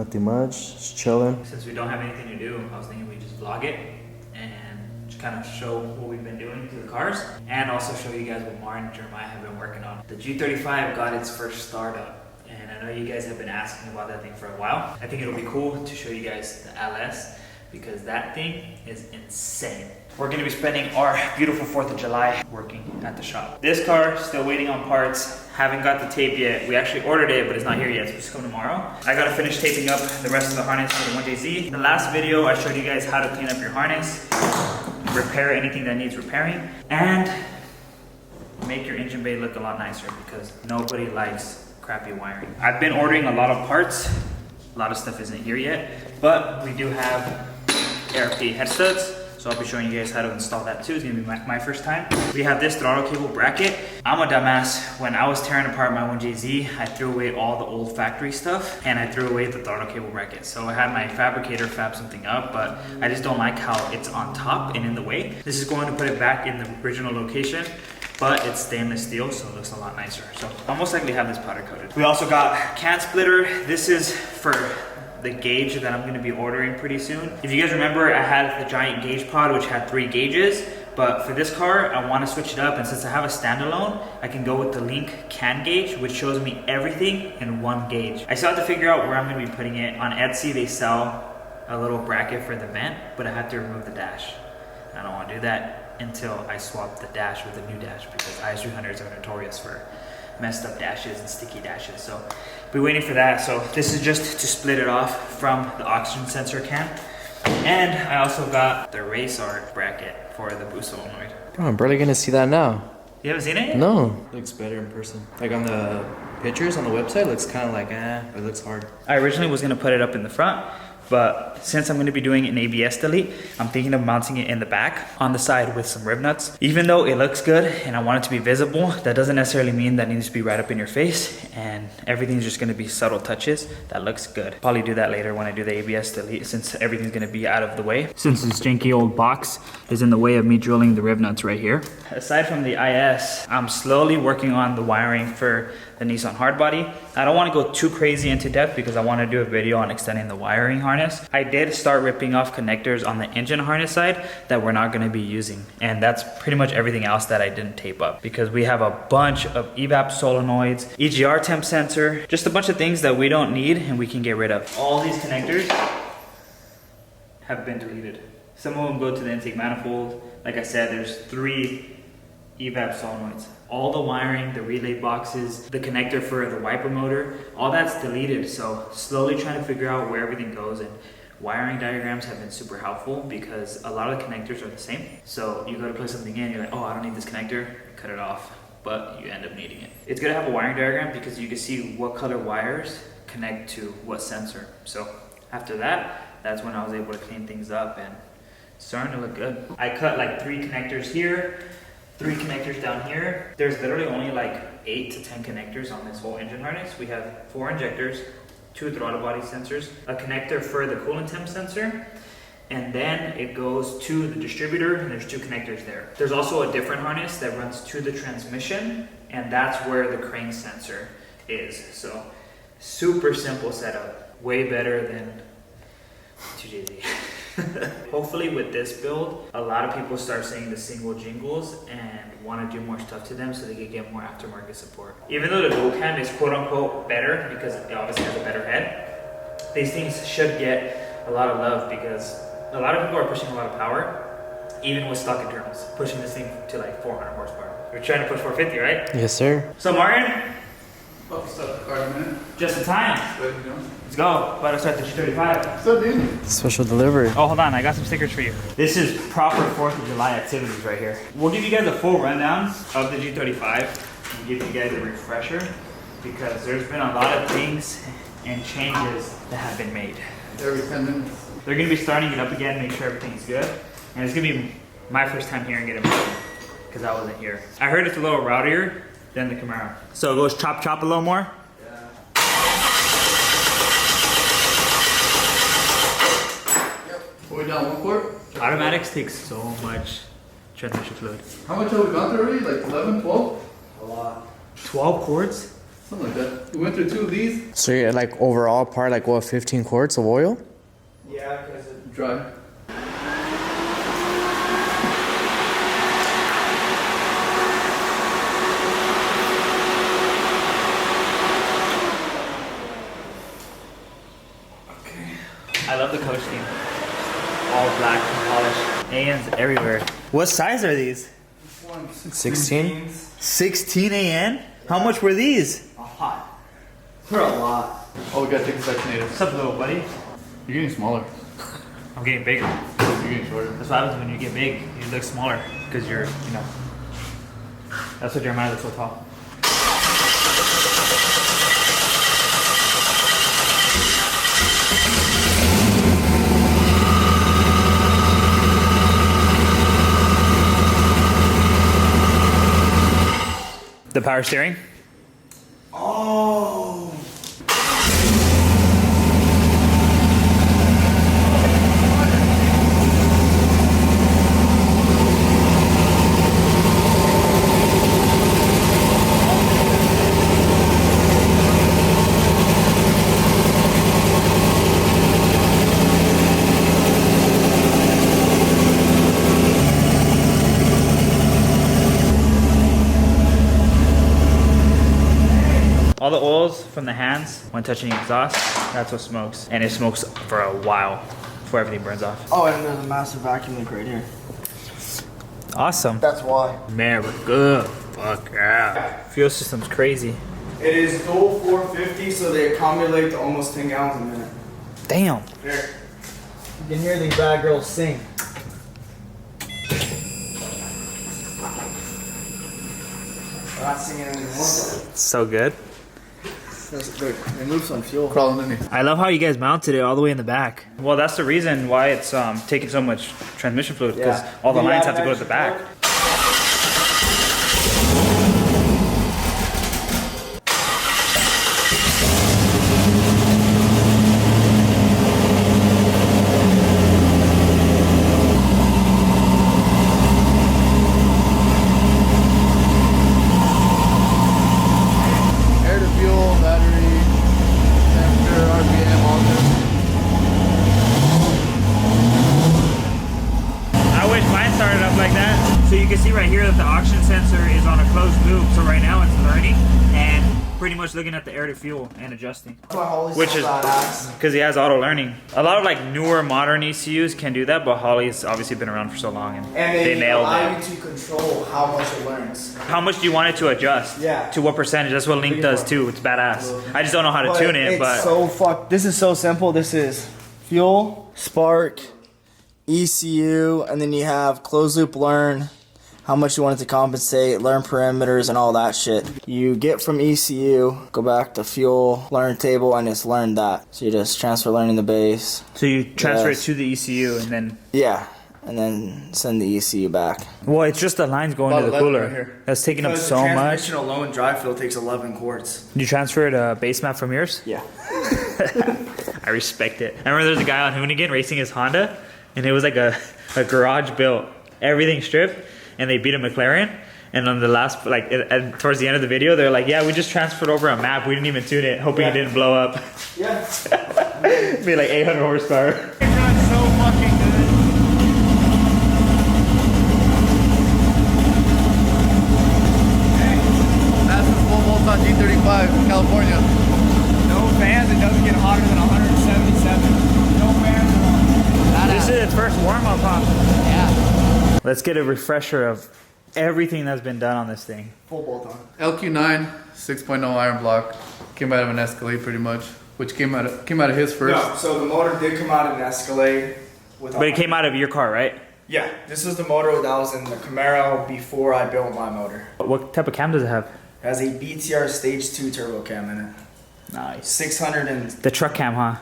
Nothing much, just chilling. Since we don't have anything to do, I was thinking we just vlog it and just kind of show what we've been doing to the cars and also show you guys what Martin and Jeremiah have been working on. The G35 got its first startup, and I know you guys have been asking about that thing for a while. I think it'll be cool to show you guys the LS because that thing is insane. We're gonna be spending our beautiful 4th of July working at the shop. This car, still waiting on parts. Haven't got the tape yet. We actually ordered it, but it's not here yet, so it's coming tomorrow. I gotta finish taping up the rest of the harness for the 1JZ. In the last video, I showed you guys how to clean up your harness, repair anything that needs repairing, and make your engine bay look a lot nicer because nobody likes crappy wiring. I've been ordering a lot of parts. A lot of stuff isn't here yet, but we do have ARP head studs. So I'll be showing you guys how to install that too. It's gonna be my first time. We have this throttle cable bracket. I'm a dumbass. When I was tearing apart my 1JZ, I threw away all the old factory stuff and I threw away the throttle cable bracket. So I had my fabricator fab something up, but I just don't like how it's on top and in the way. This is going to put it back in the original location, but it's stainless steel, so it looks a lot nicer. So I'll most likely have this powder coated. We also got can splitter. This is for the gauge that I'm gonna be ordering pretty soon. If you guys remember, I had the giant gauge pod, which had 3 gauges, but for this car, I wanna switch it up, and since I have a standalone, I can go with the Link can gauge, which shows me everything in 1 gauge. I still have to figure out where I'm gonna be putting it. On Etsy, they sell a little bracket for the vent, but I have to remove the dash. I don't wanna do that until I swap the dash with a new dash, because IS300s are notorious for messed up dashes and sticky dashes. So we're waiting for that. So this is just to split it off from the oxygen sensor can. And I also got the race art bracket for the boost solenoid. Bro, I'm barely gonna see that now. You haven't seen it yet? No. Looks better in person. Like on the pictures on the website, looks kind of like, but it looks hard. I originally was gonna put it up in the front, but since I'm gonna be doing an ABS delete, I'm thinking of mounting it in the back on the side with some rib nuts. Even though it looks good and I want it to be visible, that doesn't necessarily mean that it needs to be right up in your face, and everything's just gonna be subtle touches. That looks good. Probably do that later when I do the ABS delete, since everything's gonna be out of the way. Since this janky old box is in the way of me drilling the rib nuts right here. Aside from the IS, I'm slowly working on the wiring for the Nissan hardbody. I don't want to go too crazy into depth because I want to do a video on extending the wiring harness. I did start ripping off connectors on the engine harness side that we're not going to be using, and that's pretty much everything else that I didn't tape up because we have a bunch of evap solenoids, EGR temp sensor, just a bunch of things that we don't need and we can get rid of. All these connectors have been deleted. Some of them go to the intake manifold. Like I said, there's 3 evap solenoids. All the wiring, the relay boxes, the connector for the wiper motor, all that's deleted. So slowly trying to figure out where everything goes, and wiring diagrams have been super helpful because a lot of the connectors are the same. So you go to plug something in, you're like, oh, I don't need this connector, cut it off, but you end up needing it. It's good to have a wiring diagram because you can see what color wires connect to what sensor. So after that, that's when I was able to clean things up and it's starting to look good. I cut like 3 connectors here, 3 connectors down here. There's literally only like 8 to 10 connectors on this whole engine harness. We have 4 injectors, 2 throttle body sensors, a connector for the coolant temp sensor, and then it goes to the distributor, and there's 2 connectors there. There's also a different harness that runs to the transmission, and that's where the crane sensor is. So super simple setup, way better than 2JZ. Hopefully with this build, a lot of people start seeing the single jingles and want to do more stuff to them so they can get more aftermarket support. Even though the dual cam is quote unquote better because it obviously has a better head, these things should get a lot of love because a lot of people are pushing a lot of power, even with stock internals, pushing this thing to like 400 horsepower. We're trying to push 450, right? Yes, sir. So Martin, Fuck, start the car in a minute. just in time. What are you doing? Let's go. About to start the G35. What's up, dude? Special delivery. Oh, hold on, I got some stickers for you. This is proper 4th of July activities right here. We'll give you guys a full rundown of the G35 and give you guys a refresher because there's been a lot of things and changes that have been made. Every 10 minutes. They're gonna be starting it up again, make sure everything's good. And it's gonna be my first time hearing it because I wasn't here. I heard it's a little rowdier than the Camaro. So it goes chop chop a little more? We're down 1 quart? Automatics takes so much transmission fluid. How much have we gone through already? Like 11, 12? A lot. 12 quarts? Something like that. We went through 2 of these. So you're like overall part like what, 15 quarts of oil? Yeah, because it... Dry. I love the color scheme. All black and polished. ANs everywhere. What size are these? 16? 16 AN? How much were these? A lot. They're a lot. Oh, we gotta take a Section 8. What's up, little buddy? You're getting smaller. I'm getting bigger. You're getting shorter. That's what happens when you get big. You look smaller because you're, you know. That's what Jeremiah looks so tall. The power steering? Oh. All the oils from the hands when touching the exhaust, that's what smokes. And it smokes for a while before everything burns off. Oh, and there's a massive vacuum leak right here. Awesome. That's why. Man, we're good. Fuck yeah. Fuel system's crazy. It is dual 450, so they accumulate to almost 10 gallons a minute. Damn. Here. You can hear these bad girls sing. We're not singing anymore. So good. That's good. They move some fuel. Crawling in here. I love how you guys mounted it all the way in the back. Well, that's the reason why it's taking so much transmission fluid, because all the lines have to go to the back. Air to fuel, battery, temperature, RPM, all this. I wish mine started up like that. So you can see right here that the oxygen sensor is on a closed loop. So right now it's learning and pretty much looking at the air to fuel and adjusting. That's why Holly's Which so is badass. because he has auto learning. A lot of like newer modern ECUs can do that, but Holly's obviously been around for so long and And they nailed allow it. you to control how much it learns. How much do you want it to adjust? Yeah. To what percentage? That's what Link does too. It's badass. I just don't know how to tune it, it's but so This is so simple. This is fuel, spark, ECU, and then you have closed loop learn, how much you want it to compensate, learn parameters, and all that shit. You get from ECU, go back to fuel, learn table, and it's learn that. So you just transfer learning the base. so you transfer Yes. it to the ECU and then. Yeah, and then send the ECU back. Well, it's just the lines going to the About 11 cooler. right here. That's taking up so much. alone, dry fill takes 11 quarts. You transferred a base map from yours? Yeah. I respect it. I remember there was a guy on Hoonigan racing his Honda, and it was like a garage built, everything stripped, and they beat a McLaren. And on the last, towards the end of the video, they're like, "Yeah, we just transferred over a map. We didn't even tune it, hoping it didn't blow up." Yeah. Be like 800 horsepower. It runs so fucking good. That's the full volts on G35 in California. No fans, it doesn't get hotter than 177. No fans at all. This is its first warm-up, huh? Yeah. Let's get a refresher of everything that's been done on this thing. Full bolt on. LQ9, 6.0 iron block. Came out of an Escalade pretty much, which came out of his first. No, so the motor did come out of an Escalade. But it came out of your car, right? Yeah, this is the motor that was in the Camaro before I built my motor. What type of cam does it have? It has a BTR Stage 2 turbo cam in it. Nice. 600 and... The truck cam, huh?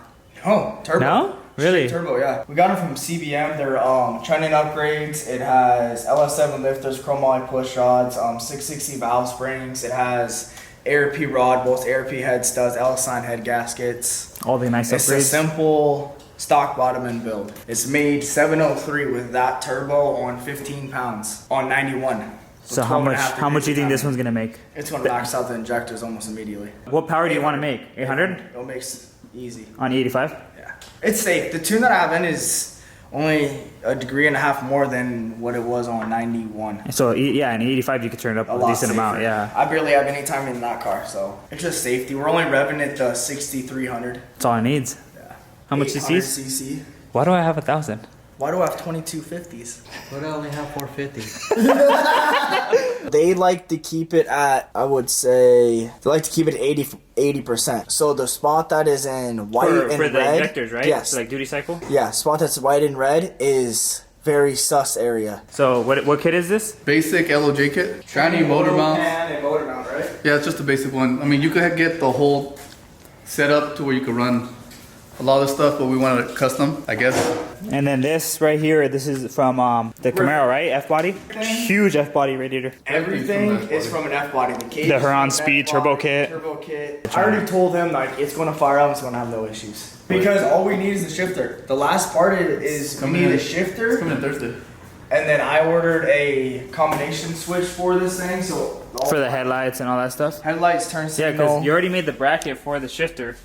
No, turbo. No? Really? Straight turbo, yeah. We got them from CBM. They're trending upgrades. It has LS7 lifters, chromoly push rods, 660 valve springs. It has ARP rod, both ARP head studs, LSine head gaskets. All the nice It's a upgrades. simple stock bottom end build. It's made 703 with that turbo on 15 pounds on 91. So how 12.5 much do you think this degrees one's gonna make? It's gonna max out the injectors almost immediately. What power do you want to make? 800 It'll make easy. on 85? Yeah. It's safe. The tune that I have in is only a degree and a half more than what it was on 91. So yeah, in 85 you could turn it up a lot decent amount. safer. Yeah, I barely have any time in that car, so it's just safety. We're only revving it to 6,300. that's all it needs. Yeah. How much 800 CCs? cc. Why do I have 1,000? Why do I have 2250s? What do I only have 450? They like to keep it at, I would say, they like to keep it 80%. So the spot that is in white and for the red, injectors, right? Yes. So like duty cycle. Yeah, spot that's white and red is very sus area. So what kit is this? Basic LOJ kit. Shiny motor mount. And motor mount, right? Yeah, it's just a basic one. I mean, you could get the whole setup to where you could run a lot of stuff, but we wanted it custom, I guess. And then this right here, this is from the Camaro, right? F-body? Huge F-body radiator. Everything Everything's is from an F-body. The cage, The Huron is Speed F-body, turbo kit. Turbo kit. I already told him like it's gonna fire up. It's gonna have no issues. Because all we need is the shifter. The last part is we Coming need in. a shifter, It's coming in Thursday. and then I ordered a combination switch for this thing. So all For the headlights and all that stuff. headlights, turn Yeah, signal. because you already made the bracket for the shifter.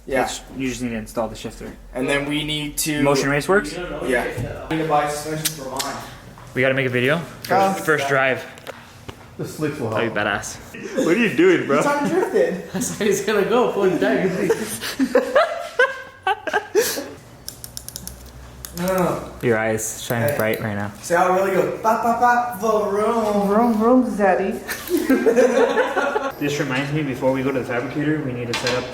Yeah, Which you just need to install the shifter. and then we need to Motion Race works? Yeah, I need to buy suspension for mine. We gotta make a video. First drive. The slicks will That'd be help. badass. What are you doing, bro? It's undrifted. That's where he's gonna go. Full time. No. Your eyes shine Hey. bright right now. See how it really goes? Bop bop bop. Vroom. Vroom vroom, daddy. This reminds me, before we go to the fabricator, we need to set up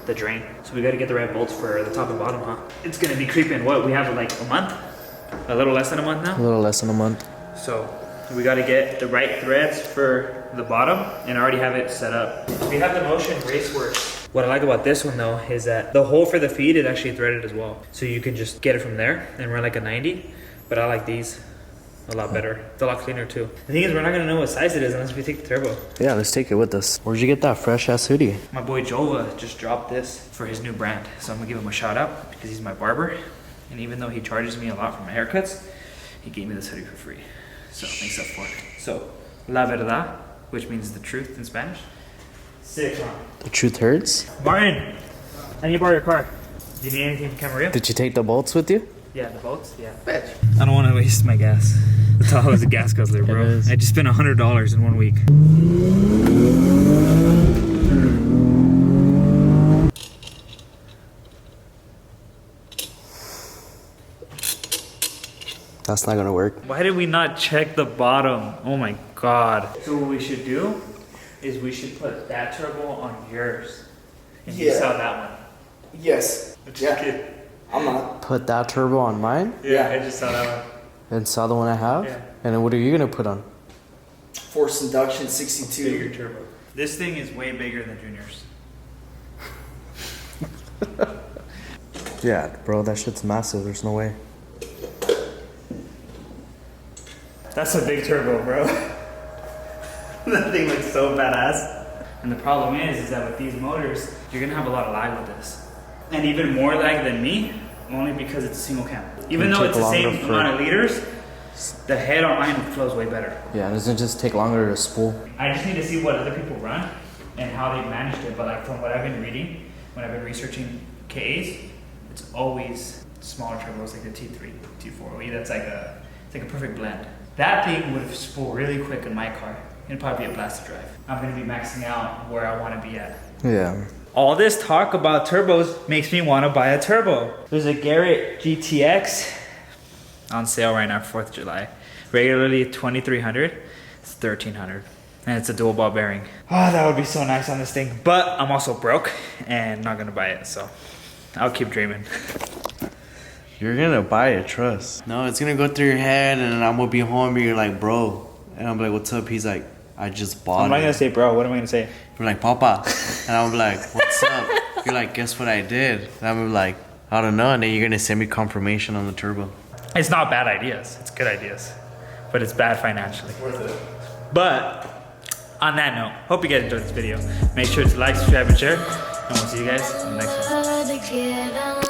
the drain. So we got to get the right bolts for the top and bottom, huh? It's gonna be creeping. What, we have like a month? A little less than a month now? A little less than a month. So we got to get the right threads for the bottom and already have it set up. We have the Motion Raceworks. What I like about this one though is that the hole for the feed is actually threaded as well. So you can just get it from there and run like a 90. But I like these a lot better. It's a lot cleaner too. The thing is, we're not gonna know what size it is unless we take the turbo. Yeah, let's take it with us. Where'd you get that fresh ass hoodie? My boy Jova just dropped this for his new brand. So I'm gonna give him a shout out because he's my barber. And even though he charges me a lot for my haircuts, he gave me this hoodie for free. So thanks up for it. So, la verdad, which means the truth in Spanish. Sick, huh? The truth hurts. Martin, I need to borrow your car. Do you need anything from Camarillo? Did you take the bolts with you? Yeah, the bolts? Yeah. I don't want to waste my gas. That's all it was, a gas guzzler, bro. It is. I just spent $100 in 1 week. That's not gonna work. Why did we not check the bottom? Oh my god. So what we should do is we should put that turbo on yours. And you Yeah. sell that one. Yes. Just Yeah. kidding. I'm not. Put that turbo on mine Yeah, I just saw that one. and sell the one I have? Yeah. And then what are you gonna put on? Force induction Bigger 62. turbo. This thing is way bigger than Junior's. Yeah, bro, that shit's massive. There's no way. That's a big turbo, bro. That thing looks so badass. And the problem is that with these motors, you're gonna have a lot of lag with this. And even more lag than me, only because it's a single cam. Even It'll though take it's the same longer for- amount of liters, the head on mine flows way better. Yeah, doesn't it just take longer to spool? I just need to see what other people run and how they managed it. But like from what I've been reading, when I've been researching KAs, it's always smaller turbos like the T3, T4. That's like it's like a perfect blend. That thing would spool really quick in my car. It'd probably be a blast to drive. I'm gonna be maxing out where I want to be at. Yeah. All this talk about turbos makes me want to buy a turbo. There's a Garrett GTX on sale right now for 4th of July. Regularly $2,300, it's $1,300. And it's a dual ball bearing. Oh, that would be so nice on this thing. But I'm also broke and not gonna buy it, so I'll keep dreaming. You're gonna buy it, trust. No, it's gonna go through your head, and I'm gonna be home. And you're like, bro, and I'm like, what's up? He's like, I just bought I'm not it. gonna say bro, what am I gonna say? You're like, Papa, and I'm like, what's up? You're like, guess what I did? And I'm like, I don't know. And then you're gonna send me confirmation on the turbo. It's not bad ideas, it's good ideas. But it's bad financially. Worth it. But on that note, hope you guys enjoyed this video. Make sure to like, subscribe, and share. And we'll see you guys in the next one.